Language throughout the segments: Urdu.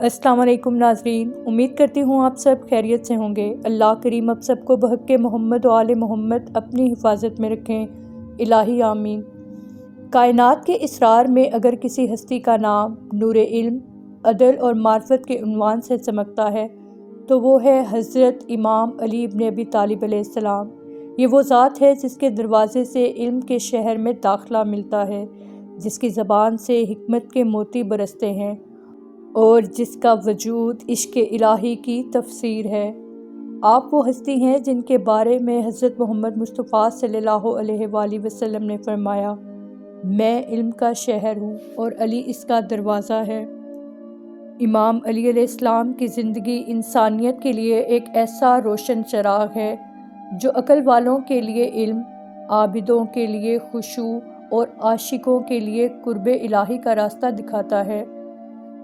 السلام علیکم ناظرین، امید کرتی ہوں آپ سب خیریت سے ہوں گے۔ اللہ کریم اب سب کو بحق محمد و آل محمد اپنی حفاظت میں رکھیں، الہی آمین۔ کائنات کے اسرار میں اگر کسی ہستی کا نام نور علم، عدل اور معرفت کے عنوان سے چمکتا ہے تو وہ ہے حضرت امام علی ابن ابی طالب علیہ السلام۔ یہ وہ ذات ہے جس کے دروازے سے علم کے شہر میں داخلہ ملتا ہے، جس کی زبان سے حکمت کے موتی برستے ہیں اور جس کا وجود عشق الہی کی تفسیر ہے۔ آپ وہ ہستی ہیں جن کے بارے میں حضرت محمد مصطفیٰ صلی اللہ علیہ وآلہ وسلم نے فرمایا، میں علم کا شہر ہوں اور علی اس کا دروازہ ہے۔ امام علی علیہ السلام کی زندگی انسانیت کے لیے ایک ایسا روشن چراغ ہے جو عقل والوں کے لیے علم، عابدوں کے لیے خشوع اور عاشقوں کے لیے قرب الہی کا راستہ دکھاتا ہے۔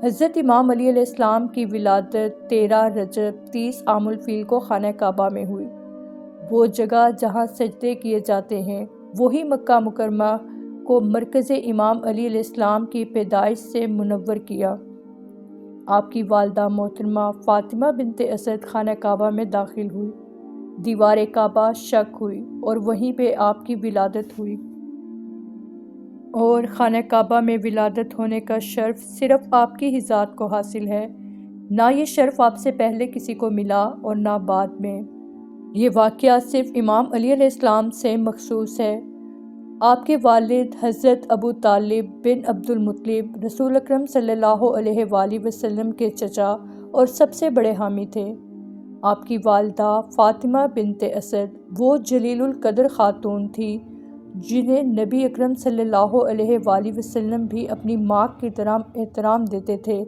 حضرت امام علی علیہ السلام کی ولادت 13 رجب 30 عام الفیل کو خانہ کعبہ میں ہوئی۔ وہ جگہ جہاں سجدے کیے جاتے ہیں وہی مکہ مکرمہ کو مرکز امام علی علیہ السلام کی پیدائش سے منور کیا۔ آپ کی والدہ محترمہ فاطمہ بنت اسد خانہ کعبہ میں داخل ہوئی، دیوار کعبہ شق ہوئی اور وہیں پہ آپ کی ولادت ہوئی۔ اور خانہ کعبہ میں ولادت ہونے کا شرف صرف آپ کی ہی ذات کو حاصل ہے، نہ یہ شرف آپ سے پہلے کسی کو ملا اور نہ بعد میں۔ یہ واقعہ صرف امام علی علیہ السلام سے مخصوص ہے۔ آپ کے والد حضرت ابو طالب بن عبد المطلب رسول اکرم صلی اللہ علیہ وآلہ وسلم کے چچا اور سب سے بڑے حامی تھے۔ آپ کی والدہ فاطمہ بنت اسد وہ جلیل القدر خاتون تھی جنہیں نبی اکرم صلی اللہ علیہ وآلہ وسلم بھی اپنی ماں کی طرح احترام دیتے تھے،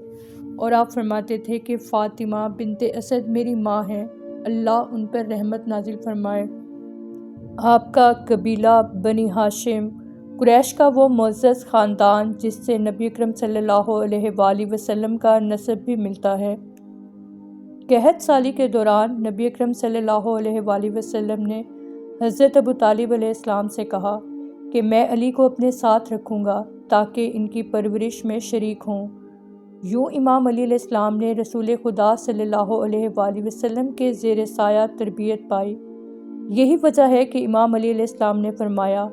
اور آپ فرماتے تھے کہ فاطمہ بنت اسد میری ماں ہیں، اللہ ان پر رحمت نازل فرمائے۔ آپ کا قبیلہ بنی ہاشم قریش کا وہ معزز خاندان جس سے نبی اکرم صلی اللہ علیہ وآلہ وسلم کا نسب بھی ملتا ہے۔ قحط سالی کے دوران نبی اکرم صلی اللہ علیہ وآلہ وسلم نے حضرت ابو طالب علیہ السلام سے کہا کہ میں علی کو اپنے ساتھ رکھوں گا تاکہ ان کی پرورش میں شریک ہوں۔ یوں امام علی علیہ السلام نے رسول خدا صلی اللہ علیہ وآلہ وسلم کے زیر سایہ تربیت پائی۔ یہی وجہ ہے کہ امام علی علیہ السلام نے فرمایا،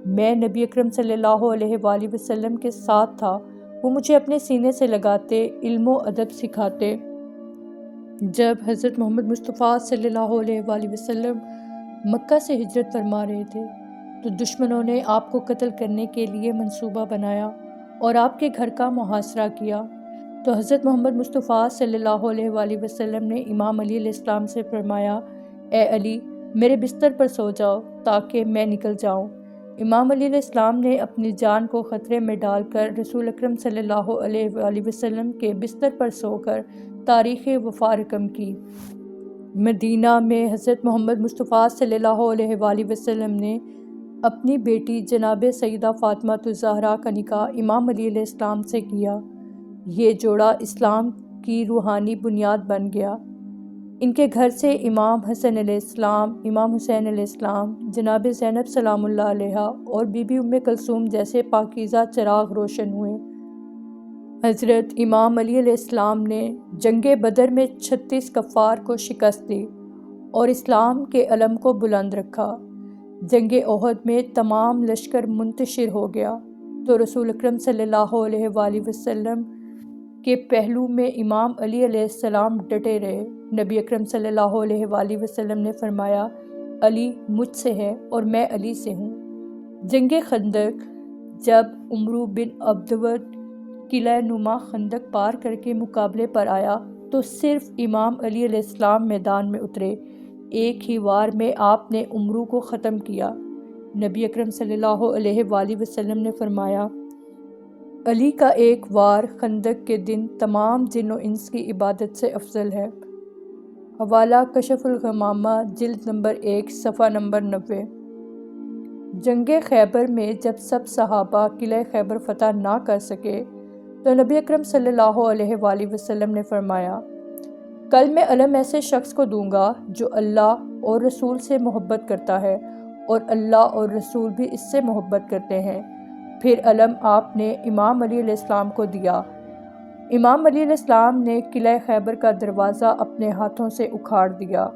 میں نبی اکرم صلی اللہ علیہ وآلہ وسلم کے ساتھ تھا، وہ مجھے اپنے سینے سے لگاتے، علم و ادب سکھاتے۔ جب حضرت محمد مصطفیٰ صلی اللہ علیہ وآلہ وسلم مکہ سے ہجرت فرما رہے تھے تو دشمنوں نے آپ کو قتل کرنے کے لیے منصوبہ بنایا اور آپ کے گھر کا محاصرہ کیا، تو حضرت محمد مصطفیٰ صلی اللہ علیہ وآلہ وسلم نے امام علی علیہ السلام سے فرمایا، اے علی میرے بستر پر سو جاؤ تاکہ میں نکل جاؤں۔ امام علی علیہ السلام نے اپنی جان کو خطرے میں ڈال کر رسول اکرم صلی اللہ علیہ وآلہ وسلم کے بستر پر سو کر تاریخ وفا رقم کی۔ مدینہ میں حضرت محمد مصطفیٰ صلی اللہ علیہ وآلہ وسلم نے اپنی بیٹی جناب سیدہ فاطمہ الزہرا کا نکاح امام علی علیہ السلام سے کیا۔ یہ جوڑا اسلام کی روحانی بنیاد بن گیا۔ ان کے گھر سے امام حسن علیہ السلام، امام حسین علیہ السلام، جناب زینب سلام اللہ علیہا اور بی بی ام کلثوم جیسے پاکیزہ چراغ روشن ہوئے۔ حضرت امام علی علیہ السلام نے جنگ بدر میں 36 کفار کو شکست دی اور اسلام کے علم کو بلند رکھا۔ جنگ احد میں تمام لشکر منتشر ہو گیا تو رسول اکرم صلی اللہ علیہ وآلہ وسلم کے پہلو میں امام علی علیہ السلام ڈٹے رہے۔ نبی اکرم صلی اللہ علیہ وآلہ وسلم نے فرمایا، علی مجھ سے ہے اور میں علی سے ہوں۔ جنگ خندق، جب عمرو بن عبدود قلعہ نما خندق پار کر کے مقابلے پر آیا تو صرف امام علی علیہ السلام میدان میں اترے، ایک ہی وار میں آپ نے عمرو کو ختم کیا۔ نبی اکرم صلی اللہ علیہ وآلہ وسلم نے فرمایا، علی کا ایک وار خندق کے دن تمام جن و انس کی عبادت سے افضل ہے۔ حوالہ کشف الغمامہ جلد نمبر 1 صفحہ نمبر 90۔ جنگ خیبر میں جب سب صحابہ قلعہ خیبر فتح نہ کر سکے تو نبی اکرم صلی اللہ علیہ وآلہ وسلم نے فرمایا، کل میں علم ایسے شخص کو دوں گا جو اللہ اور رسول سے محبت کرتا ہے اور اللہ اور رسول بھی اس سے محبت کرتے ہیں۔ پھر علم آپ نے امام علی علیہ السلام کو دیا۔ امام علیہ السلام نے قلعہ خیبر کا دروازہ اپنے ہاتھوں سے اکھاڑ دیا۔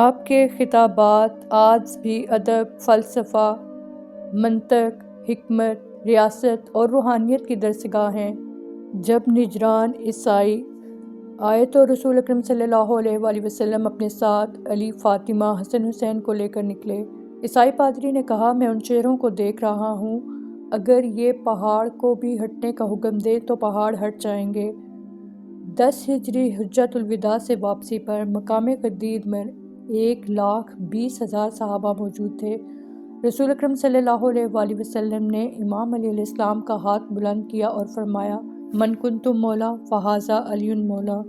آپ کے خطابات آج بھی ادب، فلسفہ، منطق، حکمت، ریاست اور روحانیت کی درسگاہ ہیں۔ جب نجران عیسائی آئے تو رسول اکرم صلی اللہ علیہ وآلہ وسلم اپنے ساتھ علی، فاطمہ، حسن حسین کو لے کر نکلے۔ عیسائی پادری نے کہا، میں ان چہروں کو دیکھ رہا ہوں، اگر یہ پہاڑ کو بھی ہٹنے کا حکم دے تو پہاڑ ہٹ جائیں گے۔ 10 ہجری حجۃ الوداع سے واپسی پر مقام قدید میں 1,20,000 صحابہ موجود تھے۔ رسول اکرم صلی اللہ علیہ وآلہ وسلم نے امام علیہ السلام کا ہاتھ بلند کیا اور فرمایا، من کنت مولا فہذا علی مولا۔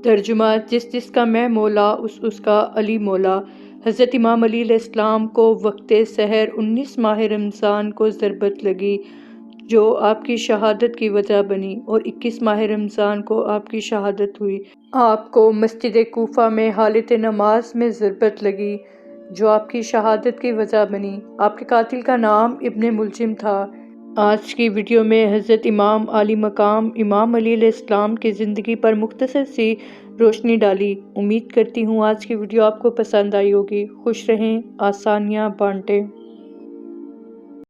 ترجمہ، جس کا میں مولا اس کا علی مولا۔ حضرت امام علیہ السلام کو وقت سحر 19 ماہ رمضان کو ضربت لگی جو آپ کی شہادت کی وجہ بنی، اور 21 ماہ رمضان کو آپ کی شہادت ہوئی۔ آپ کو مسجد کوفہ میں حالت نماز میں ضربت لگی جو آپ کی شہادت کی وجہ بنی۔ آپ کے قاتل کا نام ابن ملجم تھا۔ آج کی ویڈیو میں حضرت امام عالی مقام امام علیہ السلام کی زندگی پر مختصر سی روشنی ڈالی۔ امید کرتی ہوں آج کی ویڈیو آپ کو پسند آئی ہوگی۔ خوش رہیں، آسانیاں بانٹیں۔